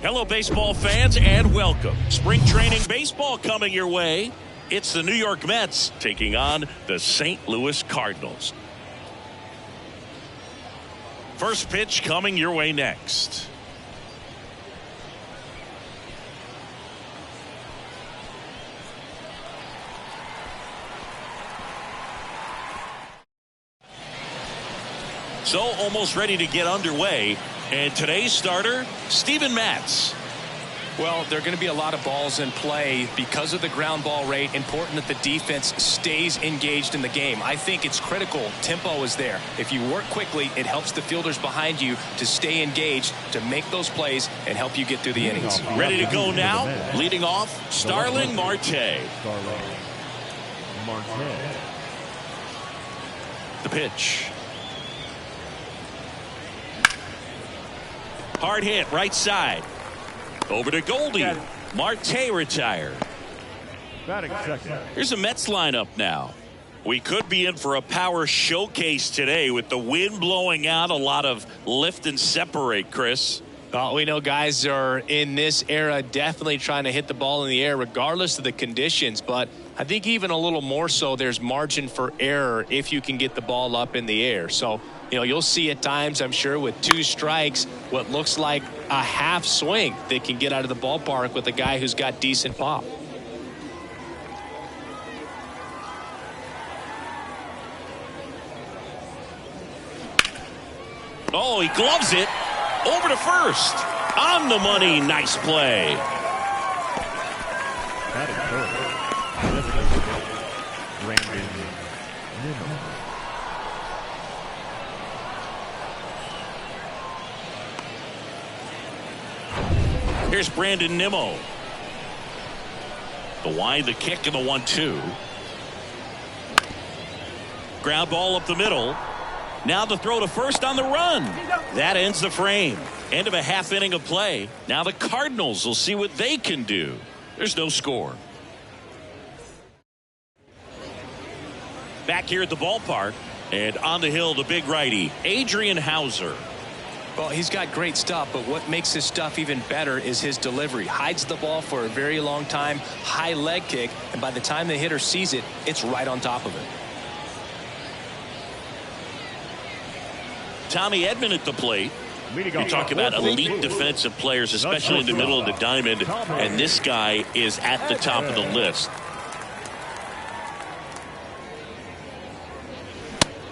Hello, baseball fans, and welcome. Spring training baseball coming your way. It's the New York Mets taking on the St. Louis Cardinals. First pitch coming your way next. So almost ready to get underway. And today's starter, Steven Matz. Well, there are going to be a lot of balls in play because of the ground ball rate. Important that the defense stays engaged in the game. I think it's critical. Tempo is there. If you work quickly, it helps the fielders behind you to stay engaged, to make those plays, and help you get through the innings. Ready to go now. Leading off, Starling Marte. The pitch. Hard hit, right side. Over to Goldie. Marte retired. Here's a Mets lineup now. We could be in for a power showcase today with the wind blowing out. A lot of lift and separate, Chris. We know guys are in this era definitely trying to hit the ball in the air regardless of the conditions, but I think even a little more so there's margin for error if you can get the ball up in the air. So, you'll see at times, I'm sure, with 2 strikes, what looks like a half swing that can get out of the ballpark with a guy who's got decent pop. Oh, he gloves it. Over to first. On the money. Nice play. Here's Brandon Nimmo. The wind, the kick, and the 1-2. Ground ball up the middle. Now the throw to first on the run. That ends the frame. End of a half inning of play. Now the Cardinals will see what they can do. There's no score. Back here at the ballpark. And on the hill, the big righty, Adrian Hauser. Well, he's got great stuff, but what makes his stuff even better is his delivery. Hides the ball for a very long time, high leg kick, and by the time the hitter sees it, it's right on top of it. Tommy Edman at the plate. You talk about elite defensive players, especially in the middle of the diamond, and this guy is at the top of the list.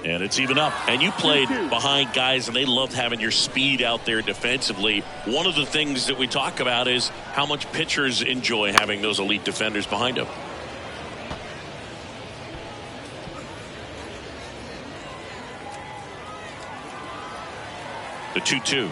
And it's even up. And you played behind guys, and they loved having your speed out there defensively. One of the things that we talk about is how much pitchers enjoy having those elite defenders behind them. The 2-2.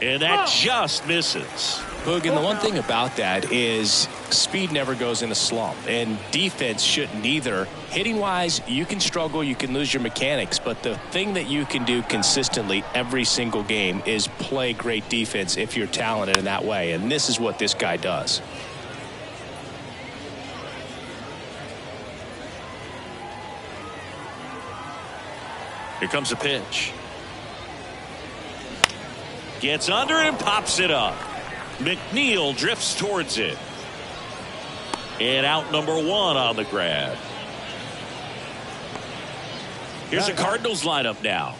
And that just misses. Boog, and the one thing about that is speed never goes in a slump, and defense shouldn't either. Hitting-wise, you can struggle, you can lose your mechanics, but the thing that you can do consistently every single game is play great defense if you're talented in that way, and this is what this guy does. Here comes a pitch. Gets under it and pops it up. McNeil drifts towards it. And out number 1 on the grab. Here's the Cardinals lineup now.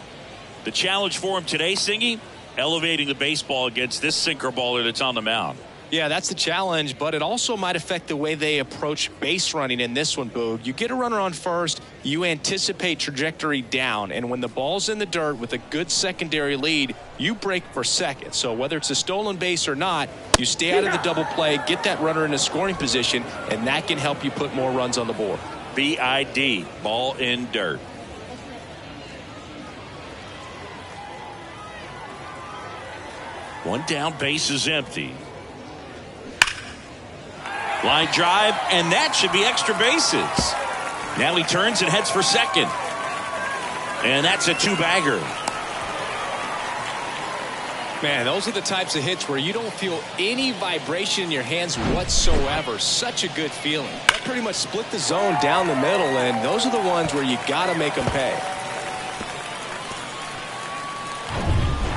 The challenge for him today, Singy, elevating the baseball against this sinker baller that's on the mound. Yeah, that's the challenge, but it also might affect the way they approach base running in this one, Boog. You get a runner on first, you anticipate trajectory down, and when the ball's in the dirt with a good secondary lead, you break for second. So whether it's a stolen base or not, you stay out of the double play, get that runner in a scoring position, and that can help you put more runs on the board. BID, ball in dirt. One down, base is empty. Line drive, and that should be extra bases. Now he turns and heads for second. And that's a 2-bagger. Man, those are the types of hits where you don't feel any vibration in your hands whatsoever. Such a good feeling. That pretty much split the zone down the middle, and those are the ones where you got to make them pay.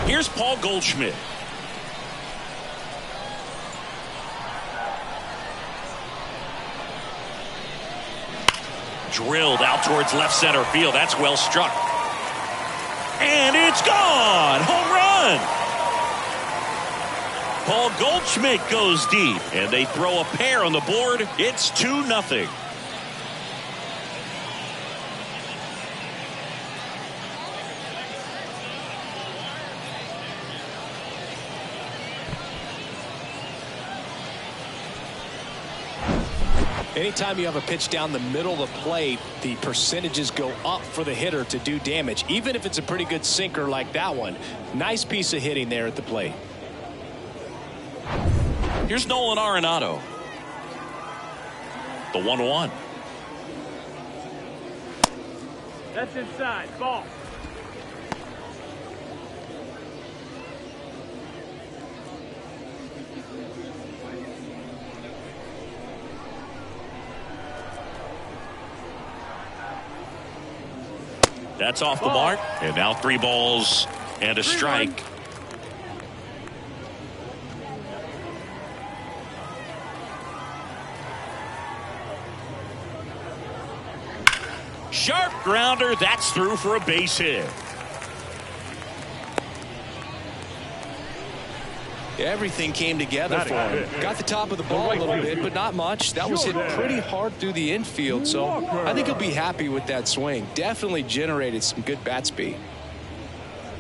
Here's Paul Goldschmidt. Drilled out towards left center field. That's well struck. And it's gone. Home run. Paul Goldschmidt goes deep. And they throw a pair on the board. It's 2-0. Anytime you have a pitch down the middle of the plate, the percentages go up for the hitter to do damage, even if it's a pretty good sinker like that one. Nice piece of hitting there at the plate. Here's Nolan Arenado. The 1-1. That's inside. Ball. That's off the mark. And now 3 balls and a strike. Sharp grounder. That's through for a base hit. Everything came together for him. Got the top of the ball a little bit, but not much. That was hit pretty hard through the infield, so I think he'll be happy with that swing. Definitely generated some good bat speed.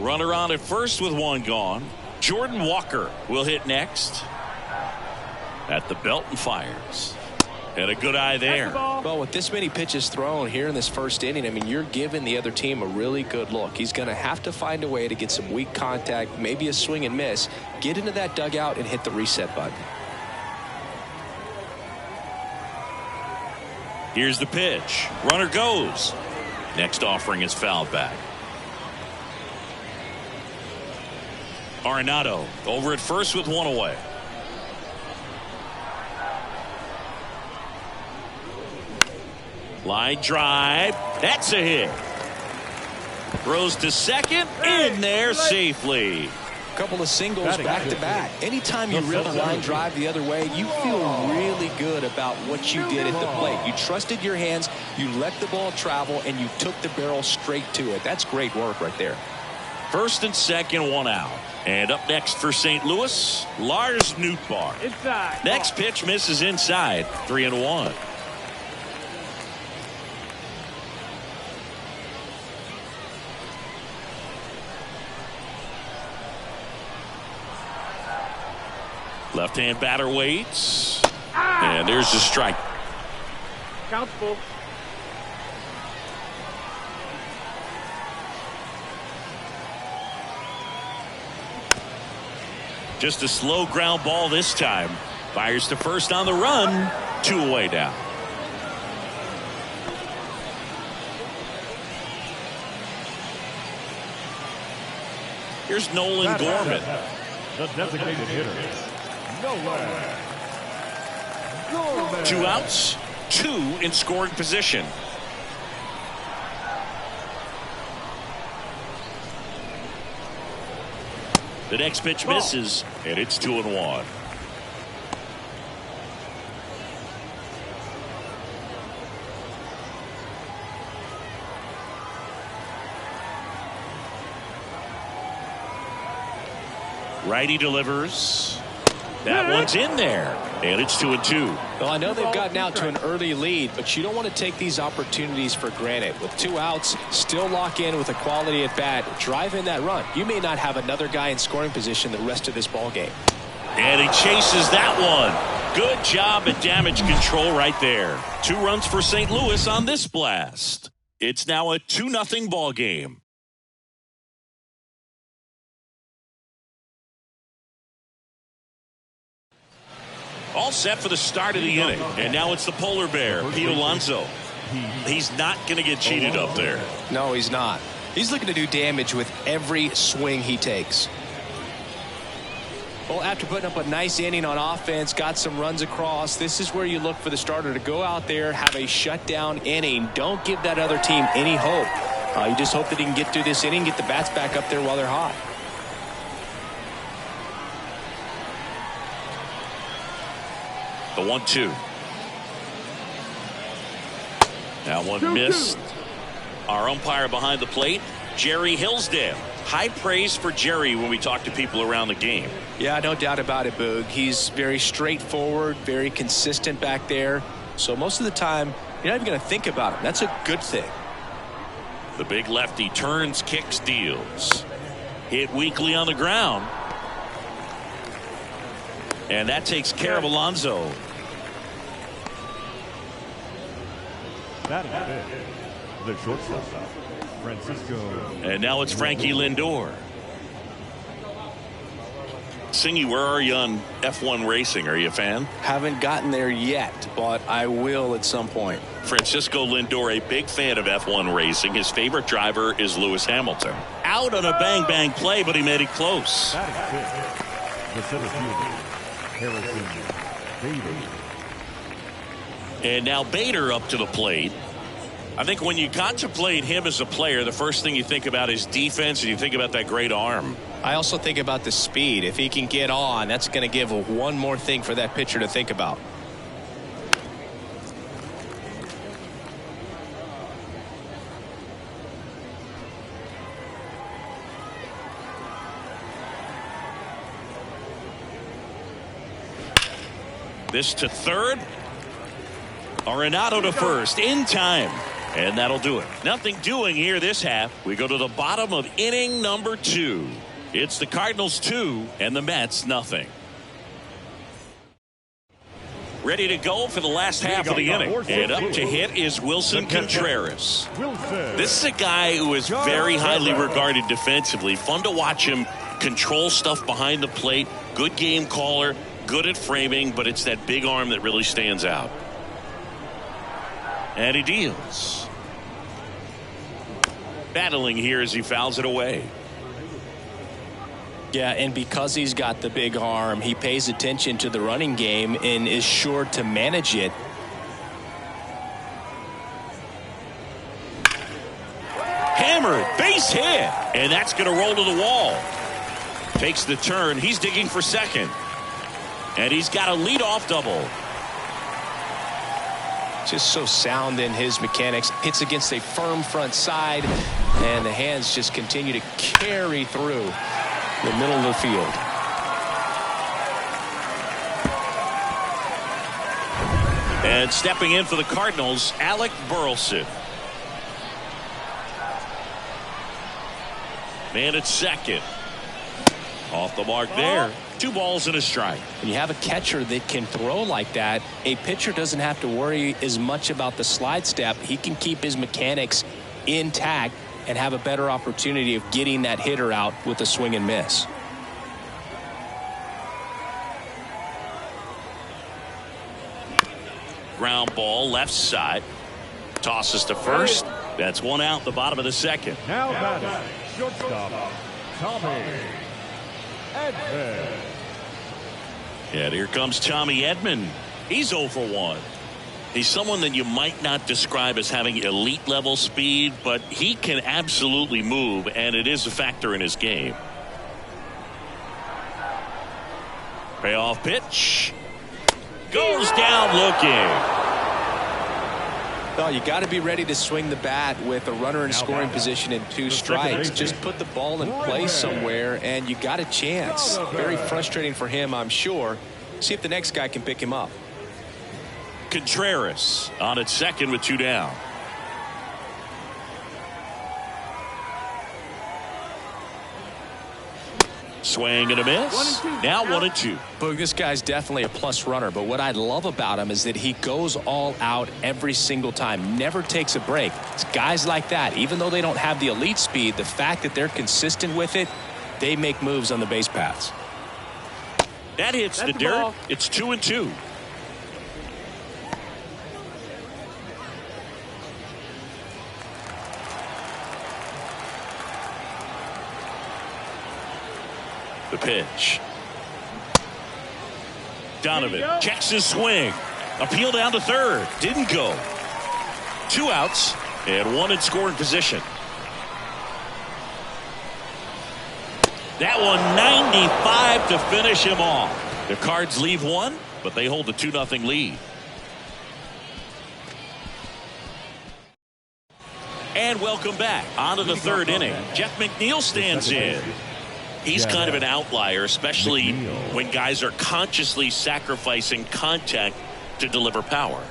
Runner on at first with 1 gone. Jordan Walker will hit next. At the belt and fires. Had a good eye there. Well, with this many pitches thrown here in this first inning, I mean, you're giving the other team a really good look. He's going to have to find a way to get some weak contact, maybe a swing and miss, get into that dugout and hit the reset button. Here's the pitch. Runner goes. Next offering is fouled back. Arenado over at first with 1 away. Line drive. That's a hit. Throws to second. In there safely. Couple of singles back to back. Anytime you rip a line drive the other way, you feel really good about what you did at the plate. You trusted your hands, you let the ball travel, and you took the barrel straight to it. That's great work right there. First and second, 1 out. And up next for St. Louis, Lars Nootbaar. Inside. Next pitch misses inside. 3-1. Left-hand batter waits. And there's the strike. Count's full. Just a slow ground ball this time. Fires to first on the run. 2 away now. Here's Nolan Gorman. The designated hitter. 2 outs, 2 in scoring position. The next pitch misses, and it's 2-1. Righty delivers. That one's in there, and it's 2-2. Well, I know they've gotten out to an early lead, but you don't want to take these opportunities for granted. With 2 outs, still lock in with a quality at bat, drive in that run. You may not have another guy in scoring position the rest of this ball game. And he chases that one. Good job at damage control right there. 2 runs for St. Louis on this blast. It's now a 2-0 ball game. All set for the start of the inning. And now it's the polar bear, Pete Alonso. He's not going to get cheated up there. No, he's not. He's looking to do damage with every swing he takes. Well, after putting up a nice inning on offense, got some runs across, this is where you look for the starter to go out there, have a shutdown inning. Don't give that other team any hope. You just hope that he can get through this inning, get the bats back up there while they're hot. The 1-2. That one missed. Our umpire behind the plate, Jerry Hillsdale. High praise for Jerry when we talk to people around the game. Yeah, no doubt about it, Boog. He's very straightforward, very consistent back there. So most of the time, you're not even going to think about him. That's a good thing. The big lefty turns, kicks, deals. Hit weakly on the ground. And that takes care of Alonso. That is it. The shortstop, Francisco. And now it's Frankie Lindor. Singy, where are you on F1 racing? Are you a fan? Haven't gotten there yet, but I will at some point. Francisco Lindor, a big fan of F1 racing. His favorite driver is Lewis Hamilton. Out on a bang-bang play, but he made it close. That is it. The center fielder, Harrison Bader. And now Bader up to the plate. I think when you contemplate him as a player, the first thing you think about is defense, and you think about that great arm. I also think about the speed. If he can get on, that's going to give one more thing for that pitcher to think about. This to third. Arenado to first in time. And that'll do it. Nothing doing here this half. We go to the bottom of inning number 2. It's the Cardinals 2 and the Mets nothing. Ready to go for the last half of the inning. And up to hit is Wilson Contreras. This is a guy who is very highly regarded defensively. Fun to watch him control stuff behind the plate. Good game caller. Good at framing. But it's that big arm that really stands out. And he deals. Battling here as he fouls it away. Yeah, and because he's got the big arm, he pays attention to the running game and is sure to manage it. Hammered, base hit, and that's going to roll to the wall. Takes the turn. He's digging for second. And he's got a leadoff double. Just so sound in his mechanics. Hits against a firm front side, and the hands just continue to carry through the middle of the field. And stepping in for the Cardinals, Alec Burleson. Man at second. Off the mark there. 2 balls and a strike. When you have a catcher that can throw like that, a pitcher doesn't have to worry as much about the slide step. He can keep his mechanics intact and have a better opportunity of getting that hitter out with a swing and miss. Ground ball left side. Tosses to first. That's 1 out, the bottom of the second. Now batting, shortstop, Tommy Edman. And here comes Tommy Edman. He's 0 for 1. He's someone that you might not describe as having elite level speed, but he can absolutely move, and it is a factor in his game. Payoff pitch. Goes down looking. No, you got to be ready to swing the bat with a runner in scoring position and 2 strikes. Just put the ball in play somewhere, and you got a chance. Very frustrating for him, I'm sure. See if the next guy can pick him up. Contreras on at second with 2 down. Swing and a miss. Now 1-2. Boog, this guy's definitely a plus runner, but what I love about him is that he goes all out every single time, never takes a break. It's guys like that, even though they don't have the elite speed, the fact that they're consistent with it, they make moves on the base paths. That hits the dirt. It's 2-2. The pitch. Donovan checks his swing. Appeal down to third. Didn't go. 2 outs and 1 in scoring position. That one 95 to finish him off. The Cards leave 1 but they hold a 2-0 lead. And welcome back. On to the third inning. Jeff McNeil stands in. He's kind of an outlier, especially when guys are consciously sacrificing contact to deliver power.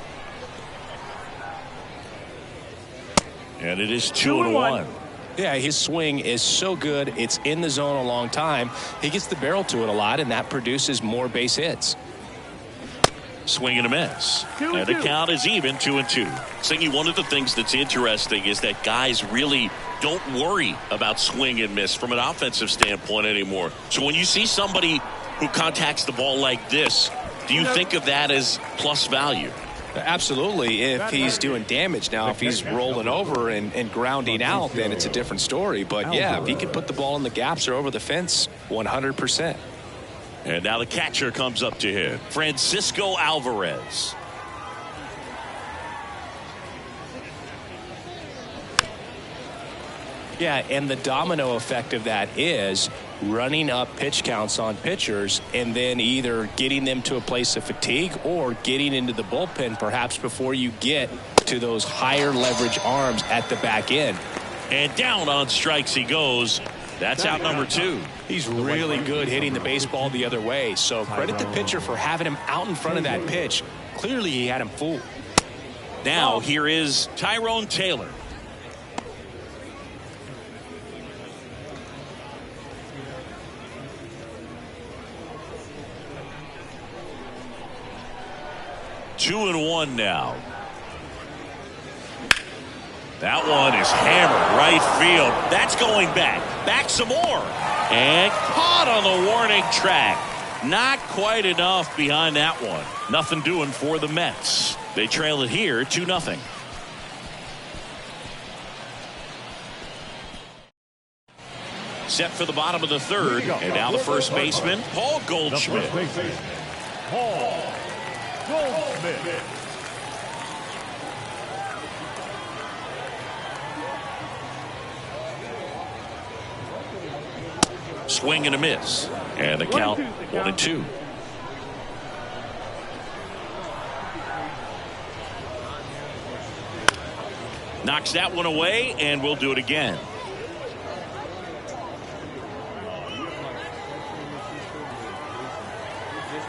And it is 2-1. Yeah, his swing is so good. It's in the zone a long time. He gets the barrel to it a lot, and that produces more base hits. Swing and a miss. And the count is even, 2-2. Singy, one of the things that's interesting is that guys really don't worry about swing and miss from an offensive standpoint anymore. So when you see somebody who contacts the ball like this, do you think of that as plus value? Absolutely, if he's doing damage. Now, if he's rolling over and grounding out, then it's a different story. But, yeah, if he can put the ball in the gaps or over the fence, 100%. And now the catcher comes up to hit, Francisco Alvarez. Yeah, and the domino effect of that is running up pitch counts on pitchers and then either getting them to a place of fatigue or getting into the bullpen perhaps before you get to those higher leverage arms at the back end. And down on strikes he goes. That's out number 2. He's really good hitting the baseball the other way, so credit the pitcher for having him out in front of that pitch. Clearly he had him fooled. Now here is Tyrone Taylor. Two and one now. That one is hammered right field. That's going back. Back some more. And caught on the warning track. Not quite enough behind that one. Nothing doing for the Mets. They trail it here 2-0. Set for the bottom of the third. And now the first baseman, Paul Goldschmidt. Paul Goldschmidt. Swing and a miss. And the count 1-2. Knocks that one away, and we'll do it again.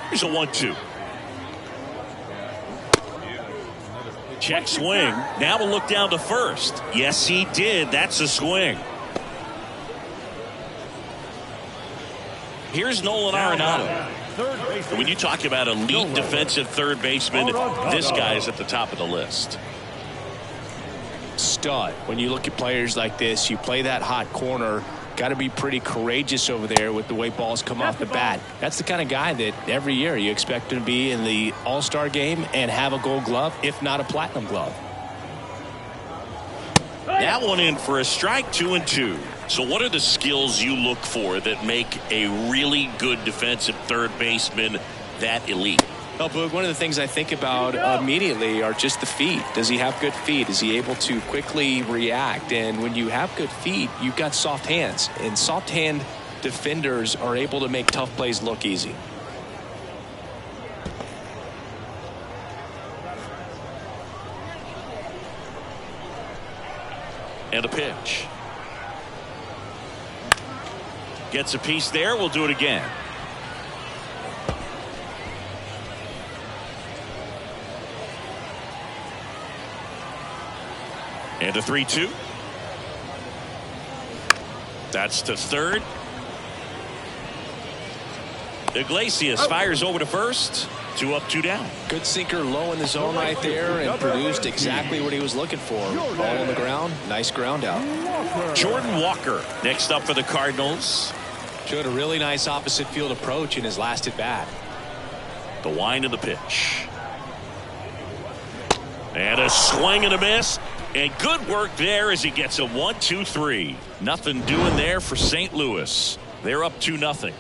Here's a 1-2. Check swing. Now we'll look down to first. Yes, he did. That's a swing. Here's Nolan Arenado. When you talk about elite defensive third baseman, this guy's at the top of the list. Stud. When you look at players like this, you play that hot corner. Got to be pretty courageous over there with the way balls come off the bat. That's the kind of guy that every year you expect him to be in the All-Star game and have a gold glove, if not a platinum glove. That one in for a strike, 2-2. So what are the skills you look for that make a really good defensive third baseman that elite? Well, Boog, one of the things I think about immediately are just the feet. Does he have good feet? Is he able to quickly react? And when you have good feet, you've got soft hands. And soft hand defenders are able to make tough plays look easy. And a pitch. Gets a piece there. We'll do it again. And a 3-2. That's to third. Iglesias fires over to first. 2 up, 2 down. Good sinker low in the zone right there and produced exactly what he was looking for. Ball on the ground. Nice ground out. Jordan Walker next up for the Cardinals. Showed a really nice opposite field approach in his last at bat. The wind of the pitch. And a swing and a miss. And good work there as he gets a 1-2-3. Nothing doing there for St. Louis. They're up 2-0.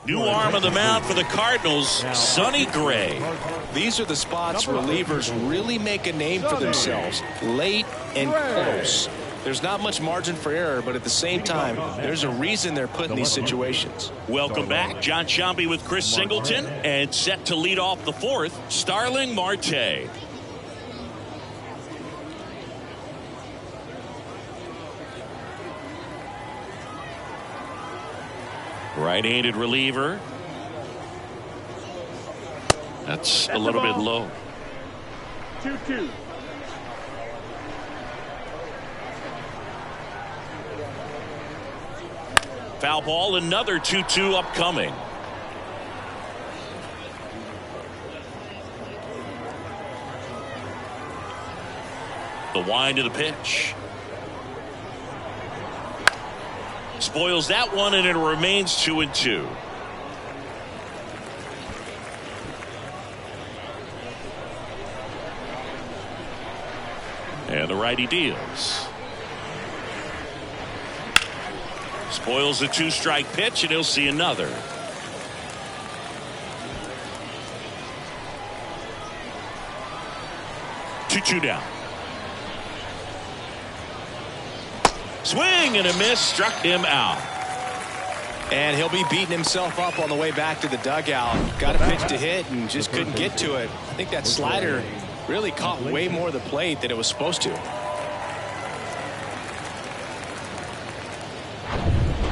New arm on the mound for the Cardinals, Sonny Gray. These are the spots relievers really make a name for themselves. Late and close. There's not much margin for error, but at the same time, there's a reason they're put in these situations. Welcome back. John Sciambi with Chris Singleton, and set to lead off the fourth, Starling Marte. Right-handed reliever. That's a little bit low. 2-2. Foul ball, another 2-2 upcoming. The wind of the pitch. Spoils that one, and it remains 2-2. And the righty deals. Spoils the 2-strike pitch, and he'll see another. Two down. Swing and a miss, struck him out. And he'll be beating himself up on the way back to the dugout. Got a pitch to hit and just couldn't get to it. I think that slider really caught way more of the plate than it was supposed to.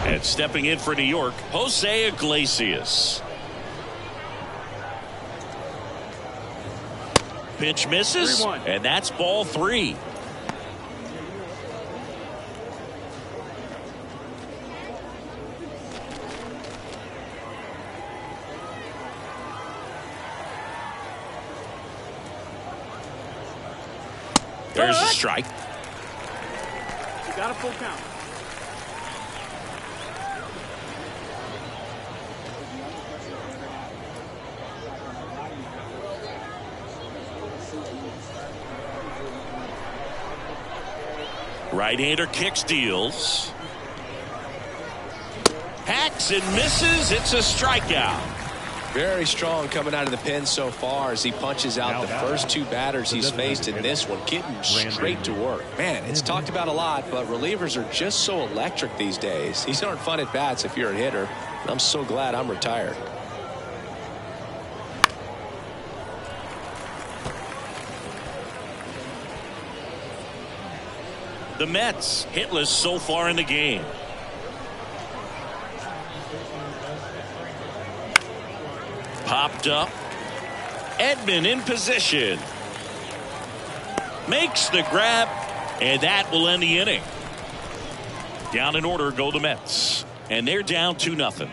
And stepping in for New York, Jose Iglesias. Pitch misses, 3-1. and that's ball 3. There's a strike. You got a full count. Right-hander kicks, deals. Hacks and misses. It's a strikeout. Very strong coming out of the pen so far as he punches out the first 2 batters he's faced in this one, getting straight to work. Man, it's talked about a lot, but relievers are just so electric these days. These aren't fun at bats if you're a hitter. I'm so glad I'm retired. The Mets hitless so far in the game. Popped up. Edman in position. Makes the grab, and that will end the inning. Down in order go the Mets, and they're down 2-0.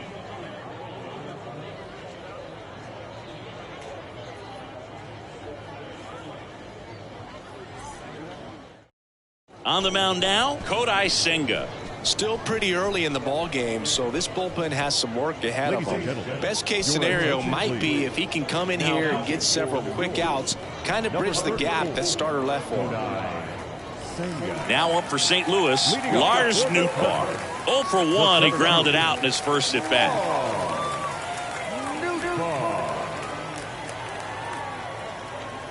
On the mound now, Kodai Senga. Still pretty early in the ball game, so this bullpen has some work ahead of him. Best case scenario might be if he can come in here and get several quick outs, kind of bridge the gap that starter left for him. Now up for St. Louis, Lars Nootbaar. 0 for 1, he grounded out in his first at bat.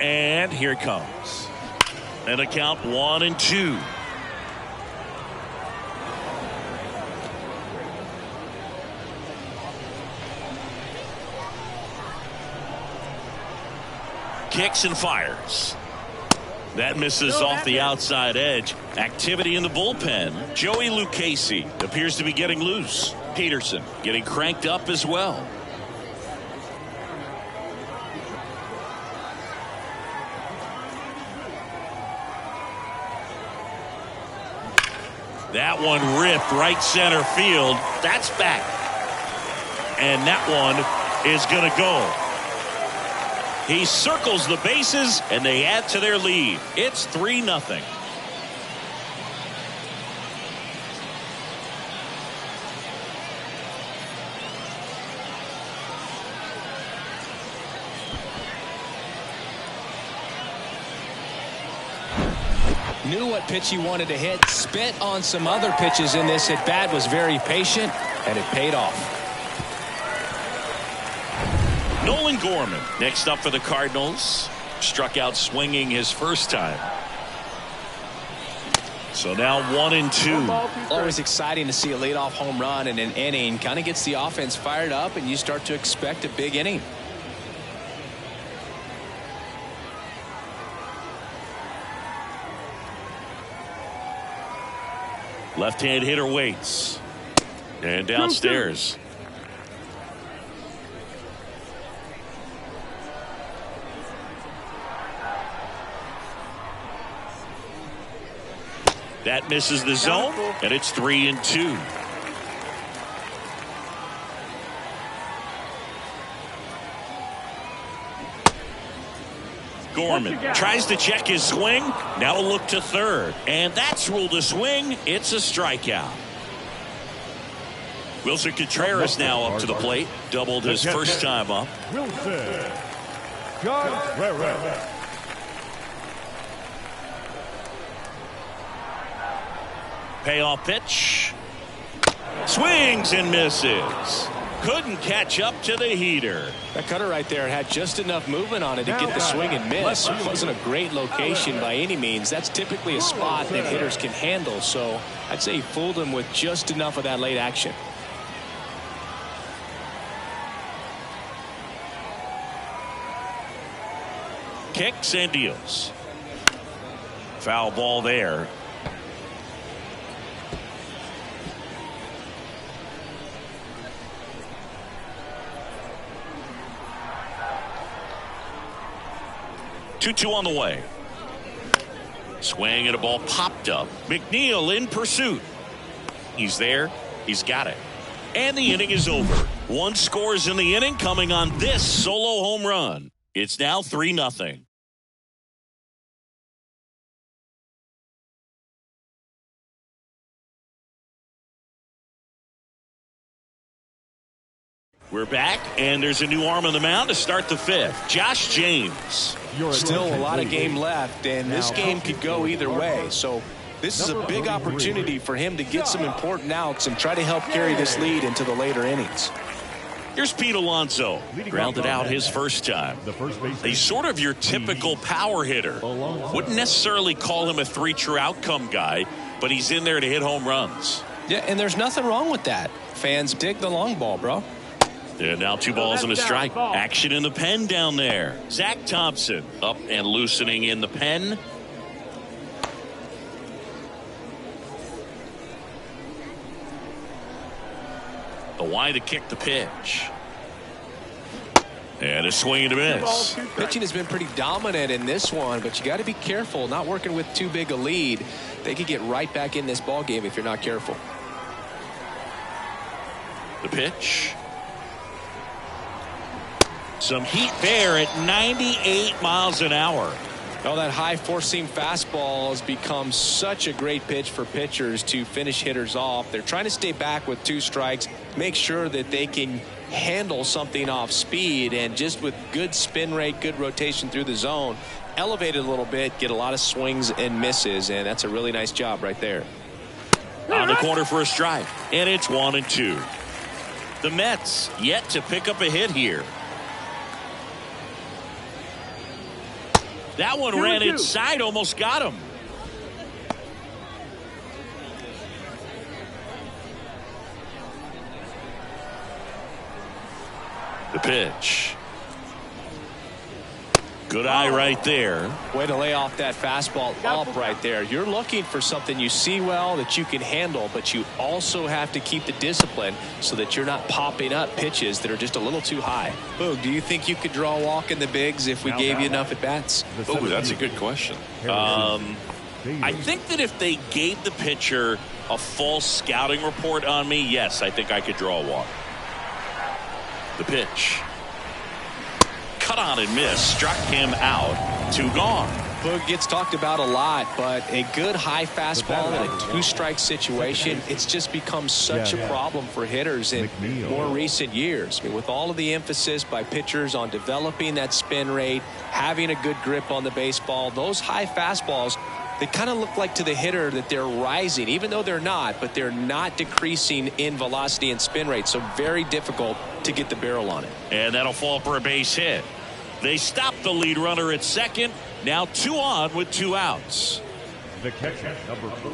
And here it comes. And a count 1-2. Kicks and fires. That misses off the outside edge. Activity in the bullpen. Joey Lucchesi appears to be getting loose. Peterson getting cranked up as well. That one ripped right center field. That's back. And that one is going to go. He circles the bases, and they add to their lead. It's 3-0. Knew what pitch he wanted to hit, spit on some other pitches in this at bat, was very patient, and it paid off. Nolan Gorman next up for the Cardinals. Struck out swinging his first time. So now 1-2. Always exciting to see a leadoff home run in an inning. Kind of gets the offense fired up, and you start to expect a big inning. Left-hand hitter waits. And downstairs. That misses the zone, and it's 3-2. Gorman tries to check his swing. Now a look to third. And that's ruled a swing. It's a strikeout. Wilson Contreras now up to the plate. Doubled his first time up. Wilson Contreras. Payoff pitch. Swings and misses. Couldn't catch up to the heater. That cutter right there had just enough movement on it to get the swing and miss. It wasn't a great location by any means. That's typically a spot that hitters can handle. So I'd say he fooled him with just enough of that late action. Kicks and deals. Foul ball there. Two on the way. Swing and a ball popped up. McNeil in pursuit. He's there. He's got it. And the inning is over. One scores in the inning coming on this solo home run. It's now 3-0. We're back, and there's a new arm on the mound to start the fifth. Josh James. Still a lot of game left, and this game could go either way. So this is a big opportunity for him to get some important outs and try to help carry this lead into the later innings. Here's Pete Alonso. Grounded out his first time. He's sort of your typical power hitter. Wouldn't necessarily call him a three-true outcome guy, but he's in there to hit home runs. Yeah, and there's nothing wrong with that. Fans dig the long ball, bro. And now 2 balls and a strike. Action in the pen down there. Zach Thompson up and loosening in the pen. The wide to kick the pitch. And a swing and a miss. Pitching has been pretty dominant in this one, but you got to be careful. Not working with too big a lead. They could get right back in this ball game if you're not careful. The pitch. Some heat there at 98 miles an hour. Oh, that high four-seam fastball has become such a great pitch for pitchers to finish hitters off. They're trying to stay back with 2 strikes, make sure that they can handle something off speed, and just with good spin rate, good rotation through the zone, elevate it a little bit, get a lot of swings and misses, and that's a really nice job right there. On the corner for a strike, and it's 1-2. The Mets yet to pick up a hit here. That one ran inside, almost got him. The pitch. Good eye right there. Way to lay off that fastball up right there. You're looking for something you see well that you can handle, but you also have to keep the discipline so that you're not popping up pitches that are just a little too high. Boog, do you think you could draw a walk in the bigs if we gave you enough at bats? Oh, that's a good question. I think that if they gave the pitcher a full scouting report on me, yes, I think I could draw a walk. The pitch. Cut on and miss, struck him out. 2 gone. Boog gets talked about a lot, but a good high fastball in a 2-strike situation, it's just become such a problem for hitters in more recent years. I mean, with all of the emphasis by pitchers on developing that spin rate, having a good grip on the baseball, those high fastballs, they kind of look like to the hitter that they're rising, even though they're not, but they're not decreasing in velocity and spin rate. So very difficult to get the barrel on it. And that'll fall for a base hit. They stop the lead runner at second. Now 2 on with 2 outs. The catcher, number 4,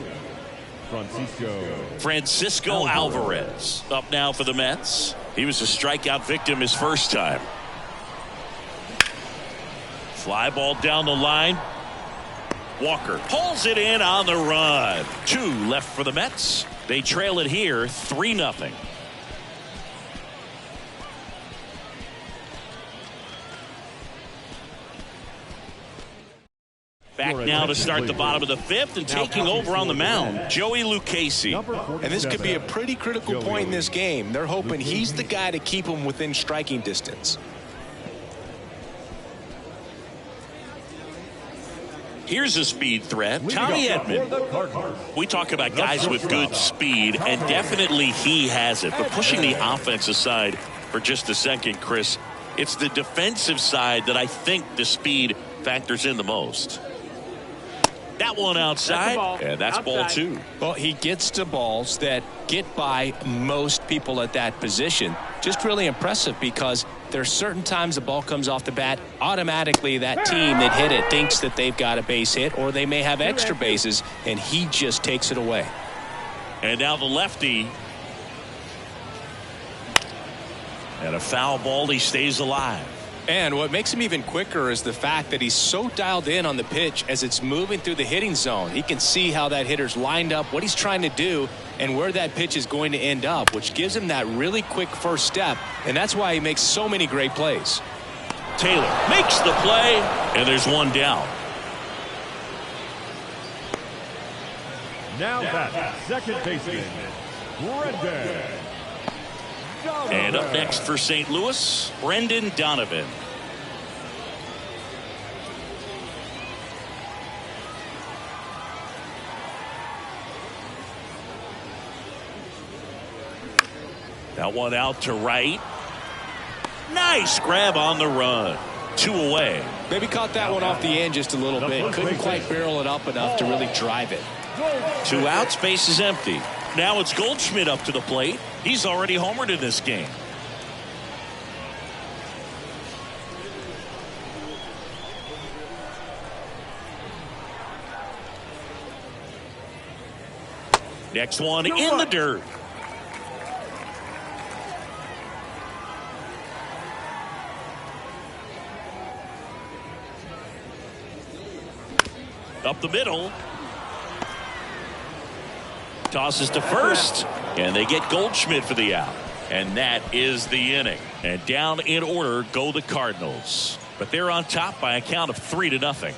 Francisco Alvarez up now for the Mets. He was a strikeout victim his first time. Fly ball down the line. Walker pulls it in on the run. 2 left for the Mets. They trail it here 3-0. Back now to start the bottom of the 5th, and taking over on the mound, Joey Lucchesi. And this could be a pretty critical point in this game. They're hoping he's the guy to keep them within striking distance. Here's a speed threat, Tommy Edman. We talk about guys with good speed, and definitely he has it. But pushing the offense aside for just a second, Chris, it's the defensive side that I think the speed factors in the most. That one outside, and that's ball 2. Well, he gets to balls that get by most people at that position. Just really impressive, because there's certain times the ball comes off the bat, automatically that team that hit it thinks that they've got a base hit, or they may have extra bases, and he just takes it away. And now the lefty. And a foul ball, he stays alive. And what makes him even quicker is the fact that he's so dialed in on the pitch as it's moving through the hitting zone. He can see how that hitter's lined up, what he's trying to do, and where that pitch is going to end up, which gives him that really quick first step, and that's why he makes so many great plays. Taylor makes the play, and there's 1 down. Now that second baseman, Brendan. And up next for St. Louis, Brendan Donovan. That one out to right. Nice grab on the run. 2 away. Maybe caught that one off the end just a little bit. Couldn't quite barrel it up enough to really drive it. 2 outs, base is empty. Now it's Goldschmidt up to the plate. He's already homered in this game. Next one in the dirt. Up the middle. Tosses to first, and they get Goldschmidt for the out. And that is the inning. And down in order go the Cardinals. But they're on top by a count of 3-0.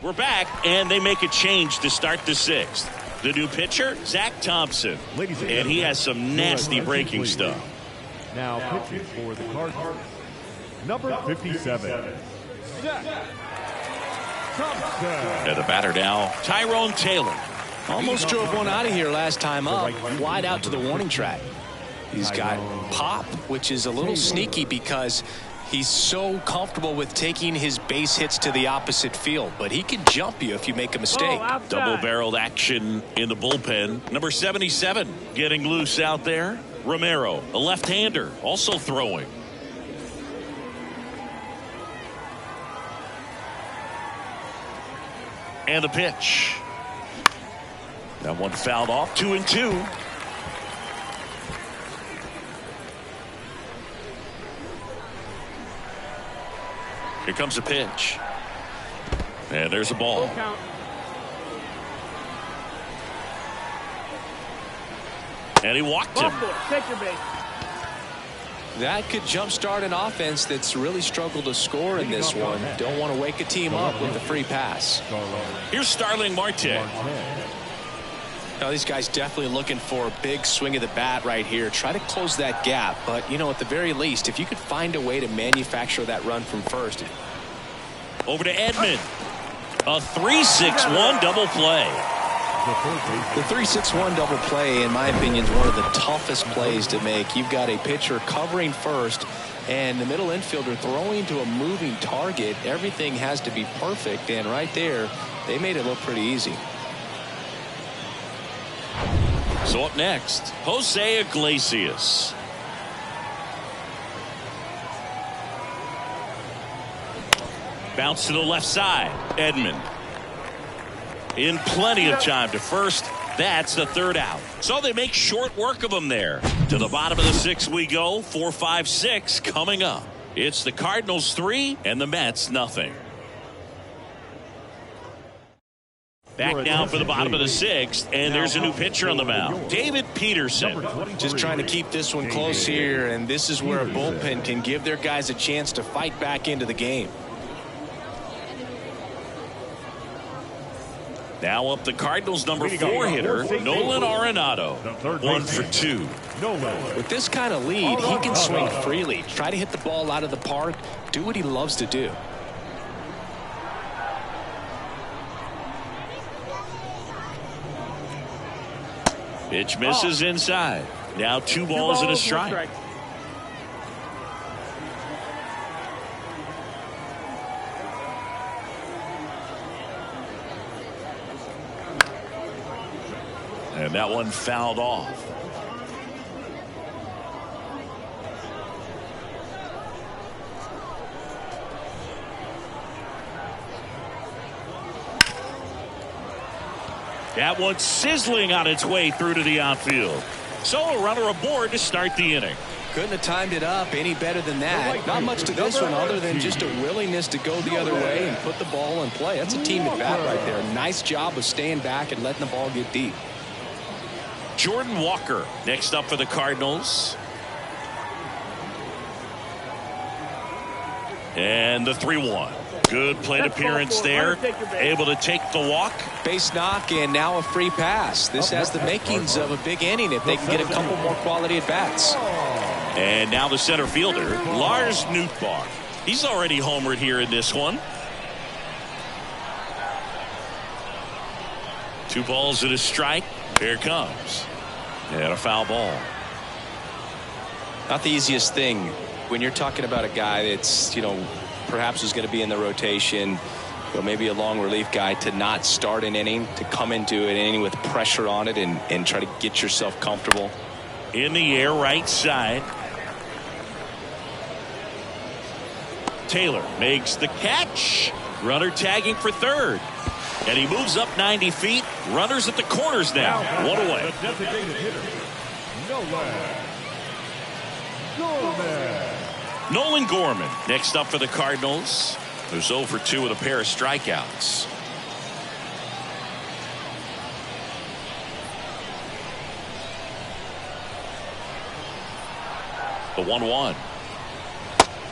We're back, and they make a change to start the 6th. The new pitcher, Zach Thompson. And he has some nasty breaking stuff. Now pitching for the Cardinals, number 57. And the batter now, Tyrone Taylor. Almost drove one out of here last time up, wide out to the warning track. He's got pop, which is a little sneaky because he's so comfortable with taking his base hits to the opposite field, but he can jump you if you make a mistake. Double-barreled action in the bullpen. Number 77 getting loose out there. Romero, a left-hander, also throwing. And the pitch. That one fouled off. 2-2. Here comes a pitch. And there's a ball. And he walked him. Take your base. That could jumpstart an offense that's really struggled to score in this one. Don't want to wake a team up with a free pass. Here's Starling Marte. Now these guys definitely looking for a big swing of the bat right here. Try to close that gap, but you know, at the very least, if you could find a way to manufacture that run from first. Over to Edman. A 3-6-1 double play. The 3-6-1 double play, in my opinion, is one of the toughest plays to make. You've got a pitcher covering first and the middle infielder throwing to a moving target. Everything has to be perfect, and right there, they made it look pretty easy. So up next, Jose Iglesias. Bounce to the left side. Edman. In plenty of time to first. That's the third out. So they make short work of him there. To the bottom of the sixth we go. 4, 5, 6 coming up. It's the Cardinals 3 and the Mets nothing. Back down for the bottom of the sixth, and there's a new pitcher on the mound, David Peterson. Just trying to keep this one close here, and this is where a bullpen can give their guys a chance to fight back into the game. Now up the Cardinals number 4 hitter, Nolan Arenado. 1 for 2. With this kind of lead, he can swing freely, try to hit the ball out of the park, do what he loves to do. Pitch misses inside. Now 2 balls and a strike. And that one fouled off. That one sizzling on its way through to the outfield. So a runner aboard to start the inning. Couldn't have timed it up any better than that. Not much to this one other than just a willingness to go the other way and put the ball in play. That's a team at bat right there. Nice job of staying back and letting the ball get deep. Jordan Walker next up for the Cardinals. And the 3-1. Good plate appearance there. Able to take the walk. Base knock and now a free pass. This has the makings of a big inning if they can get a couple more quality at bats. And now the center fielder, Lars Nootbaar. He's already homered here in this one. 2 balls and a strike. Here it comes. And a foul ball. Not the easiest thing when you're talking about a guy that's, perhaps is going to be in the rotation, but maybe a long relief guy, to not start an inning, to come into an inning with pressure on it and try to get yourself comfortable. In the air, right side. Taylor makes the catch. Runner tagging for third. And he moves up 90 feet. Runners at the corners now. 1 away. The designated hitter, Nolan Gorman next up for the Cardinals, who's 0 for 2 with a pair of strikeouts. The 1-1.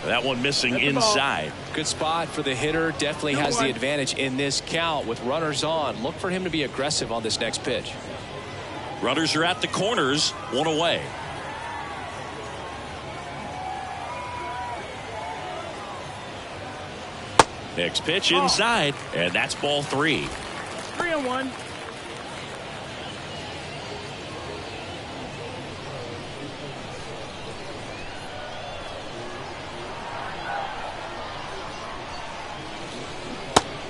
That one missing inside. Good spot for the hitter. Definitely has the advantage in this count with runners on. Look for him to be aggressive on this next pitch. Runners are at the corners. 1 away. Next pitch inside, and that's ball 3. 3-1.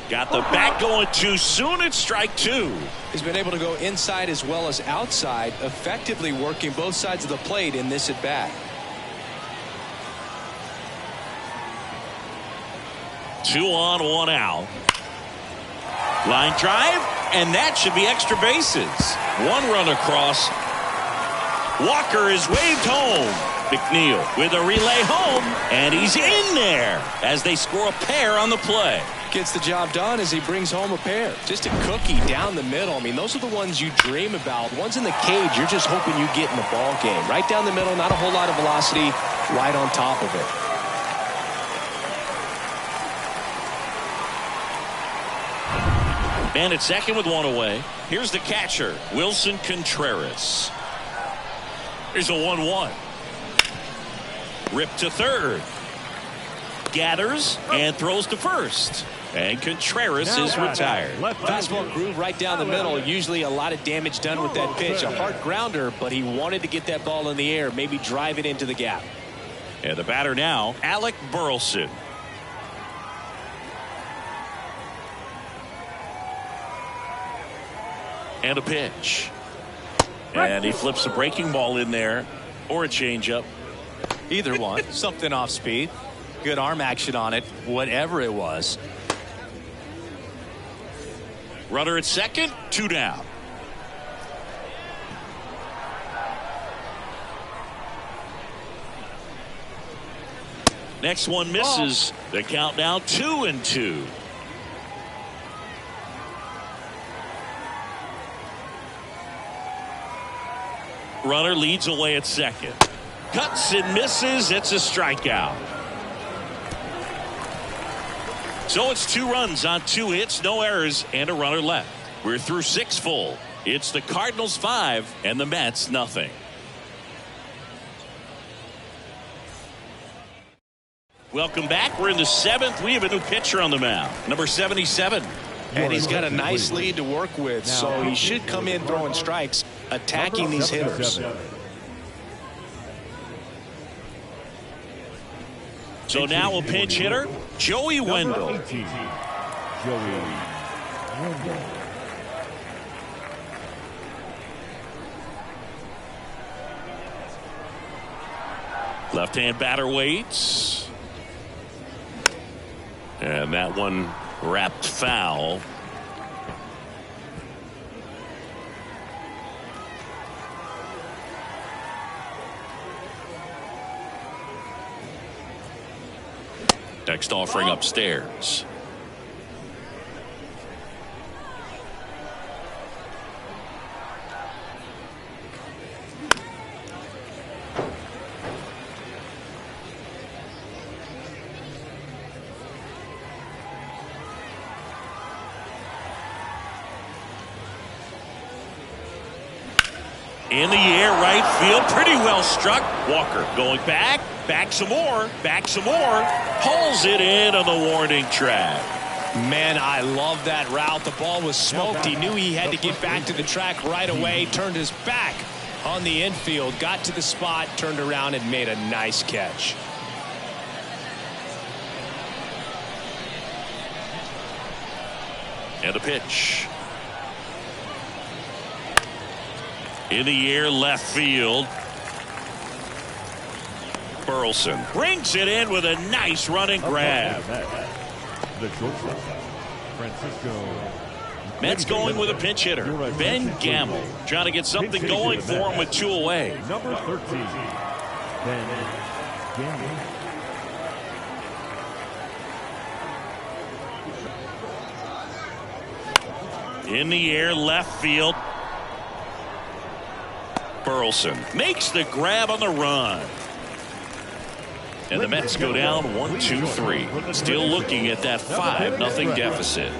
Got the bat going too soon. It's strike 2. He's been able to go inside as well as outside, effectively working both sides of the plate in this at bat. 2 on, 1 out. Line drive, and that should be extra bases. 1 run across. Walker is waved home. McNeil with a relay home, and he's in there as they score a pair on the play. Gets the job done as he brings home a pair. Just a cookie down the middle. I mean, those are the ones you dream about. Ones in the cage, you're just hoping you get in the ball game. Right down the middle, not a whole lot of velocity, right on top of it. Man at second with 1 away. Here's the catcher, Wilson Contreras. Here's a 1-1. Ripped to third. Gathers and throws to first. And Contreras is retired. Fastball groove right down the middle. Usually a lot of damage done with that pitch. A hard grounder, but he wanted to get that ball in the air, maybe drive it into the gap. And the batter now, Alec Burleson. And a pitch. And he flips a breaking ball in there or a changeup. Either one. Something off speed. Good arm action on it, whatever it was. Runner at second, 2 down. Next one misses. The count now 2-2. Runner leads away at second. Cuts and misses. It's a strikeout. So it's 2 runs on 2 hits, no errors, and a runner left. We're through 6 full. It's the Cardinals 5 and the Mets nothing. Welcome back. We're in the 7th. We have a new pitcher on the mound, number 77. And he's got a nice lead to work with, so he should come in throwing strikes, attacking these hitters. So now a pinch hitter, Joey Wendell. Left-hand batter waits. And that one wrapped foul. Next offering upstairs. In the air, right field, pretty well struck. Walker going back some more, hauls it in on the warning track. Man, I love that route. The ball was smoked. He knew he had to get back to the track right away, turned his back on the infield, got to the spot, turned around and made a nice catch. And a pitch. In the air, left field. Burleson brings it in with a nice running grab. The shortstop, Francisco. Mets going with a pinch hitter, Ben Gamble, trying to get something going for him with 2 away. Number 13, Ben Gamble. In the air, left field. Burleson makes the grab on the run. And the Mets go down 1-2-3. Still looking at that 5-0 deficit.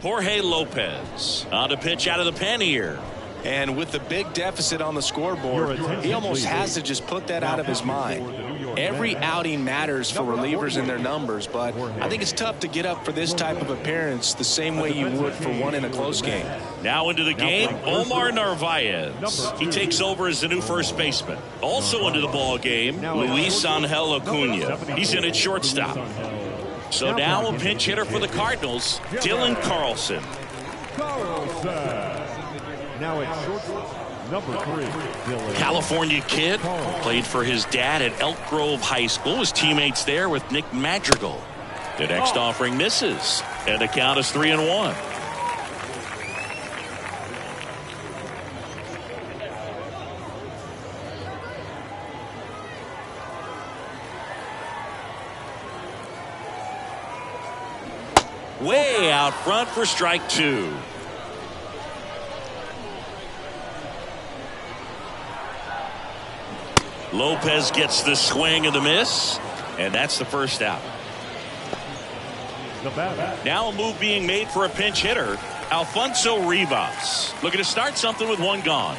Jorge Lopez on to pitch out of the pen here. And with the big deficit on the scoreboard, he almost has to just put that out of his mind. Every outing matters for relievers in their numbers, but I think it's tough to get up for this type of appearance the same way you would for one in a close game. Now into the game, Omar Narvaez. He takes over as the new first baseman. Also into the ball game, Luis Angel Acuna. He's in at shortstop. So now a pinch hitter for the Cardinals, Dylan Carlson. Now at shortstop, number 3, Dylan. California kid, played for his dad at Elk Grove High School. His teammates there with Nick Madrigal. The next offering misses, and the count is 3-1. Way out front for strike 2. Lopez gets the swing and the miss, and that's the first out. Now a move being made for a pinch hitter, Alfonso Rivas. Looking to start something with 1 gone.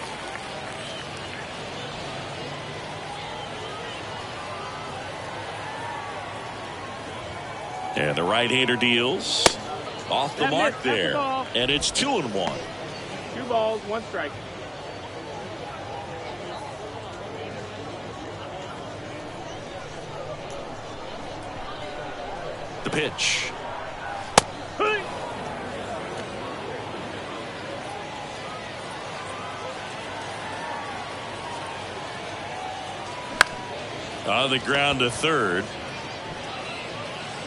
And the right-hander deals off the mark there, and it's 2-1. 2 balls, 1 strike. The pitch. On the ground to third.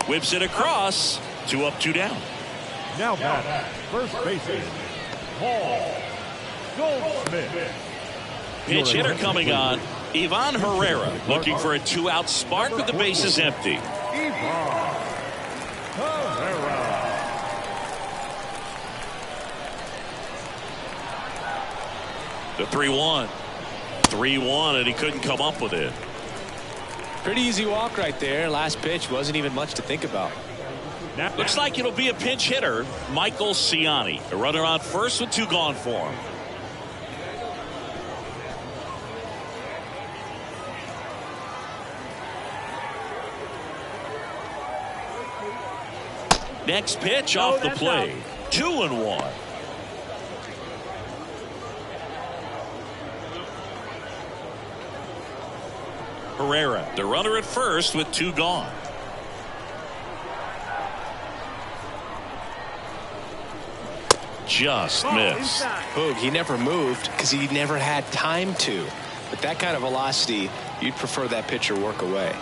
Whips it across. 2 up, 2 down. Now back, first baseman, Paul Goldschmidt. Pinch hitter coming on. Ivan Herrera looking for a 2-out spark with the bases empty. Ivan Herrera. The 3-1. 3-1, and he couldn't come up with it. Pretty easy walk right there. Last pitch wasn't even much to think about. Looks like it'll be a pinch hitter, Michael Ciani. A runner on first with 2 gone for him. Next pitch off the plate. 2-1. Herrera, the runner at first with 2 gone. Just missed. Boog, he never moved because he never had time to. With that kind of velocity, you'd prefer that pitcher work away.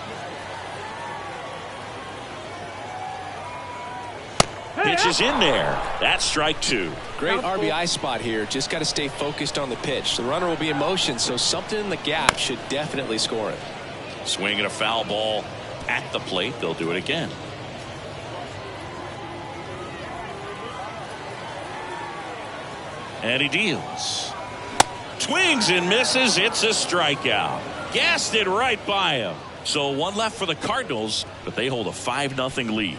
Pitch is in there. That's strike 2. Great RBI spot here. Just got to stay focused on the pitch. The runner will be in motion, so something in the gap should definitely score it. Swinging a foul ball at the plate. They'll do it again. And he deals. Swings and misses. It's a strikeout. Gassed it right by him. So 1 left for the Cardinals, but they hold a 5-0 lead.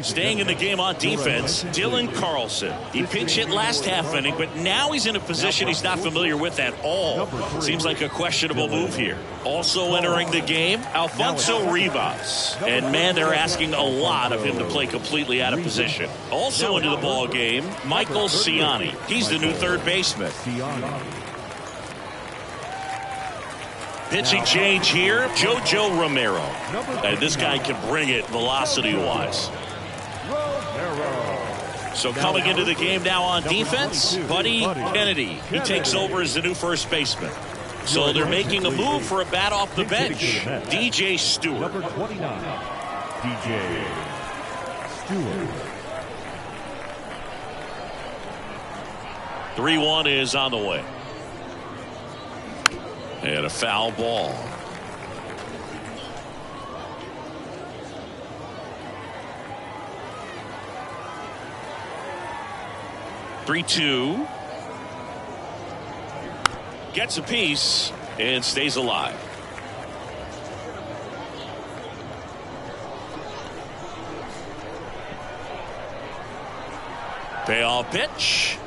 Staying in the game on defense, Dylan Carlson. He pinch hit last half inning, but now he's in a position he's not familiar with at all. Seems like a questionable move here. Also entering the game, Alfonso Rivas. And man, they're asking a lot of him to play completely out of position. Also into the ball game, Michael Ciani. He's the new third baseman. Pitching change here, JoJo Romero. And this guy can bring it velocity-wise. So coming into the game now on defense, Buddy Kennedy. He takes over as the new first baseman. So they're making a move for a bat off the bench. DJ Stewart. Number 29, DJ Stewart. 3-1 is on the way. And a foul ball. (3-2) gets a piece and stays alive. Payoff pitch.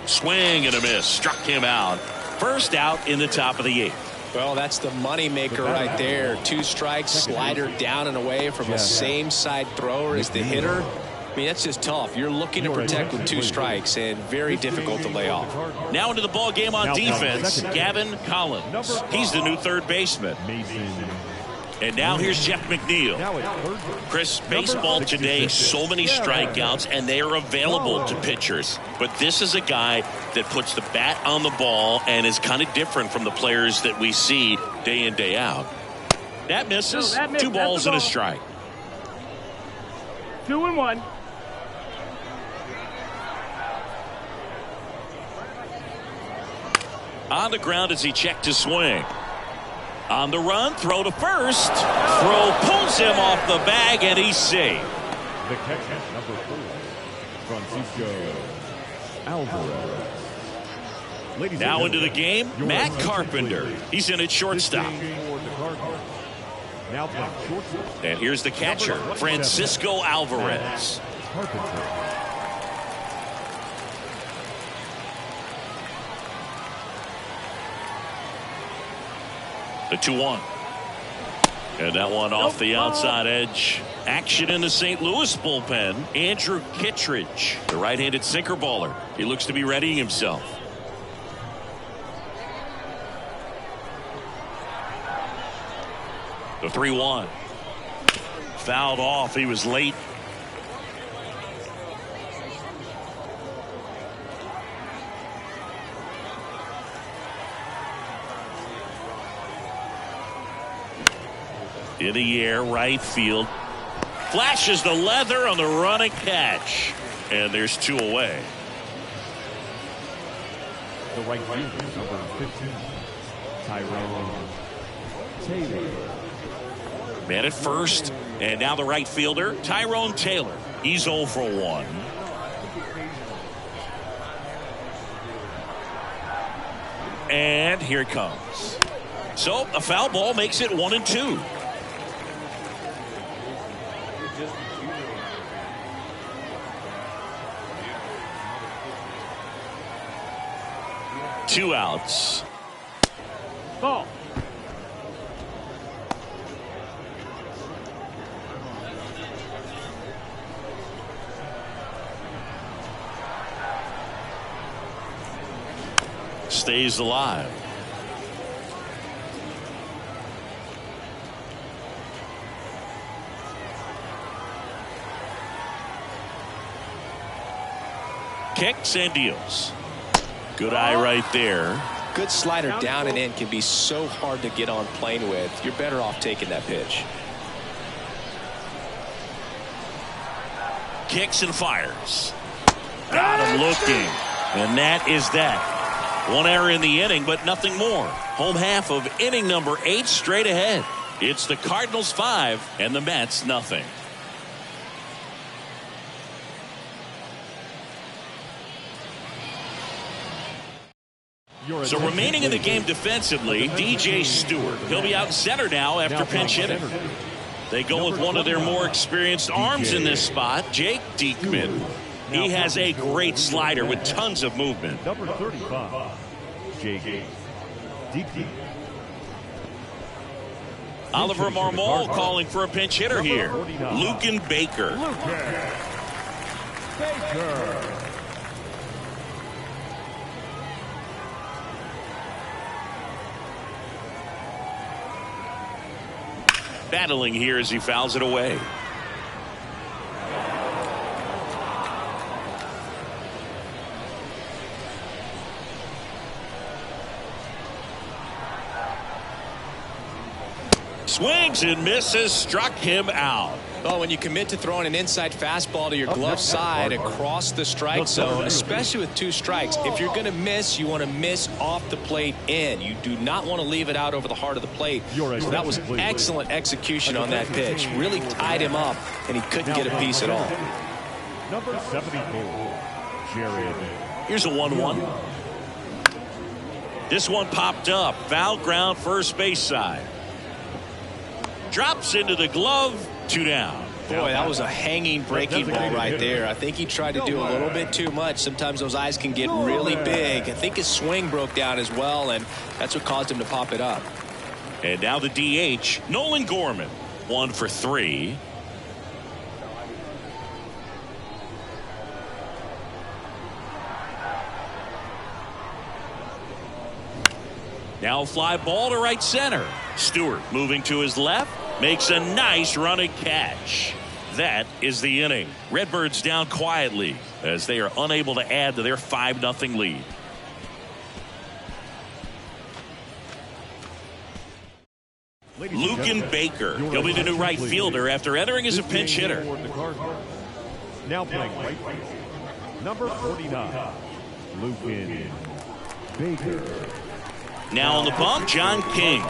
Swing and a miss. Struck him out. First out in the top of the 8th. Well, that's the money maker right there. 2 strikes, slider down and away from the same side thrower as the hitter. I mean, that's just tough. You're looking to protect with 2 strikes and very difficult to lay off. Now into the ball game on defense, Gavin Collins. He's the new third baseman. And now here's Jeff McNeil. Chris, baseball today, so many strikeouts, and they are available to pitchers. But this is a guy that puts the bat on the ball and is kind of different from the players that we see day in, day out. That misses. 2 balls and a strike. 2-1. On the ground as he checked his swing. On the run, throw to first. Throw pulls him off the bag, and he's safe. The catcher, number 4, Francisco Alvarez. Now into the game, Matt Carpenter. He's in at shortstop. Now playing shortstop. And here's the catcher, Francisco Alvarez. Carpenter. The 2-1. And that one off the outside edge. Action in the St. Louis bullpen. Andrew Kittredge, the right-handed sinker baller. He looks to be readying himself. The 3-1. Fouled off. He was late. In the air, right field. Flashes the leather on the running catch. And there's 2 away. The right fielder, number 15, Tyrone Taylor. Man at first, and now the right fielder, Tyrone Taylor. He's 0 for 1. And here it comes. So a foul ball makes it 1-2. Two outs. Ball. Stays alive. Kicks and deals. Good eye right there. Good slider down and in can be so hard to get on plane with. You're better off taking that pitch. Kicks and fires. Got him looking. And that is that. One error in the inning, but nothing more. Home half of inning number 8 straight ahead. It's the Cardinals 5 and the Mets nothing. So remaining in the game defensively, DJ Stewart. He'll be out in center now after pinch hitting. They go with one of their more experienced arms in this spot, Jake Diekman. He has a great slider with tons of movement. Number 35, Jake Diekman. Oliver Marmol calling for a pinch hitter here. Lucan Baker. Battling here as he fouls it away. Swings and misses, struck him out. Oh, when you commit to throwing an inside fastball to your glove side across the strike zone, especially with 2 strikes, if you're going to miss, you want to miss off the plate in. You do not want to leave it out over the heart of the plate. So that was excellent execution on that pitch. Really tied him up, and he couldn't get a piece at all. Number 74, Jared. Here's a 1-1. This one popped up. Foul ground, first base side. Drops into the glove. 2 down. Boy, that was a hanging breaking ball right there. I think he tried to do a little bit too much. Sometimes those eyes can get really big. I think his swing broke down as well, and that's what caused him to pop it up. And now the DH, Nolan Gorman. 1 for 3. Now a fly ball to right center. Stewart moving to his left. Makes a nice running catch. That is the inning. Redbirds down quietly as they are unable to add to their 5-0 lead. Lucan Baker. He'll be the new right fielder after entering as a pinch hitter. Now playing right field, number 49, Lucan Baker. Now on the bump, John King.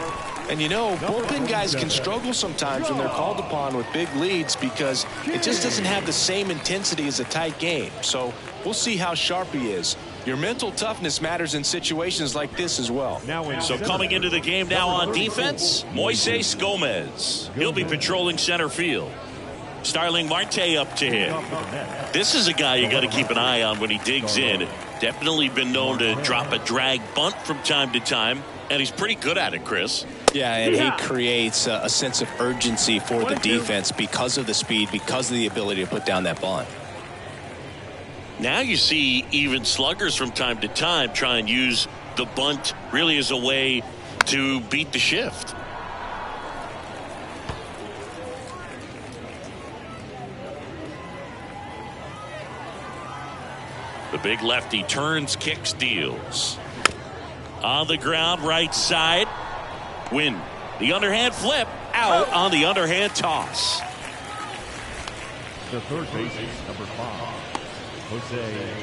And you know, bullpen guys can struggle sometimes when they're called upon with big leads because it just doesn't have the same intensity as a tight game. So we'll see how sharp he is. Your mental toughness matters in situations like this as well. So coming into the game now on defense, Moises Gomez. He'll be patrolling center field. Starling Marte up to him. This is a guy you got to keep an eye on when he digs in. Definitely been known to drop a drag bunt from time to time, and he's pretty good at it, Chris. Yeah, and he creates a sense of urgency for the defense because of the speed, because of the ability to put down that bunt. Now you see even sluggers from time to time try and use the bunt really as a way to beat the shift. big lefty turns, kicks, deals. On the ground, right side. Win. The underhand flip. Out on the underhand toss. The third baseman, number 5, Jose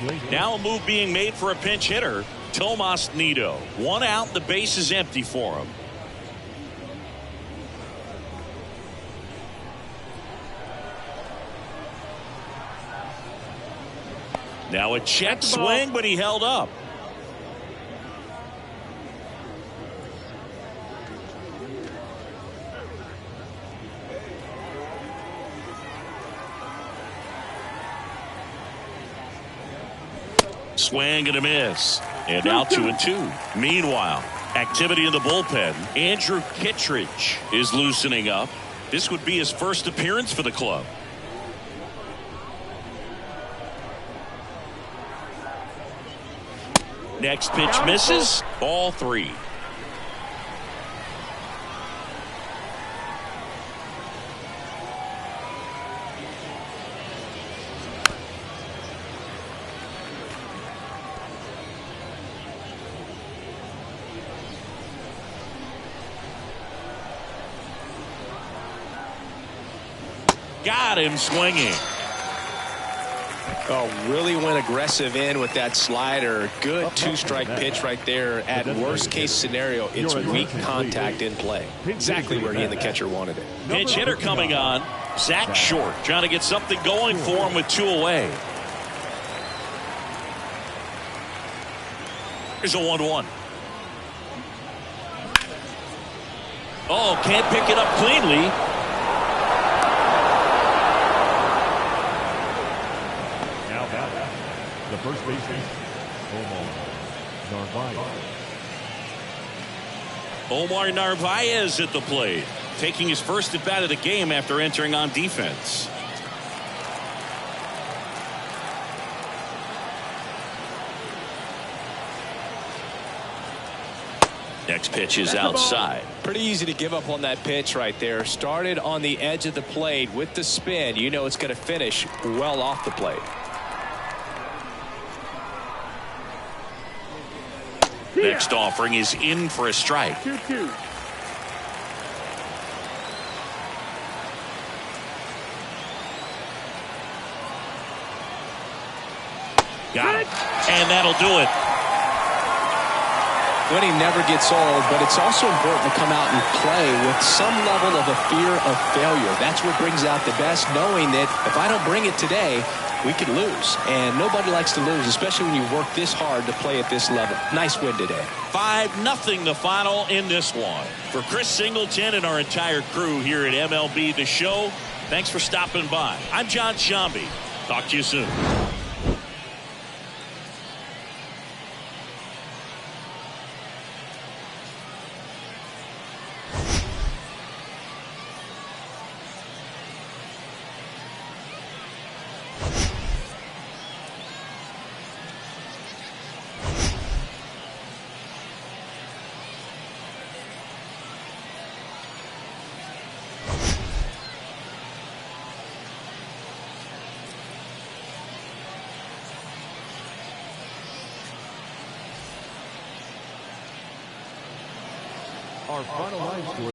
Iglesias. Now a move being made for a pinch hitter, Tomas Nido. 1 out, the base is empty for him. Now a check swing, but he held up. Swing and a miss. And now 2-2. Meanwhile, activity in the bullpen. Andrew Kittredge is loosening up. This would be his first appearance for the club. Next pitch misses. Ball 3. Got him swinging. Oh, really went aggressive in with that slider. Good 2-strike pitch right there. At worst case scenario, it's weak contact in play. Exactly where he and the catcher wanted it. Pinch hitter coming on. Zach Short trying to get something going for him with 2 away. Here's a 1-1. Oh, can't pick it up cleanly. The first baseman, Omar Narvaez at the plate, taking his first at bat of the game after entering on defense. Next pitch is outside. Pretty easy to give up on that pitch right there. Started on the edge of the plate with the spin. You know it's going to finish well off the plate. Next offering is in for a strike. 2-2. Got it. And that'll do it. Winning never gets old, but it's also important to come out and play with some level of a fear of failure. That's what brings out the best, knowing that if I don't bring it today, we could lose. And nobody likes to lose, especially when you work this hard to play at this level. Nice win today. 5-0 the final in this one. For Chris Singleton and our entire crew here at MLB The Show, thanks for stopping by. I'm John Shambi. Talk to you soon. Our final line score.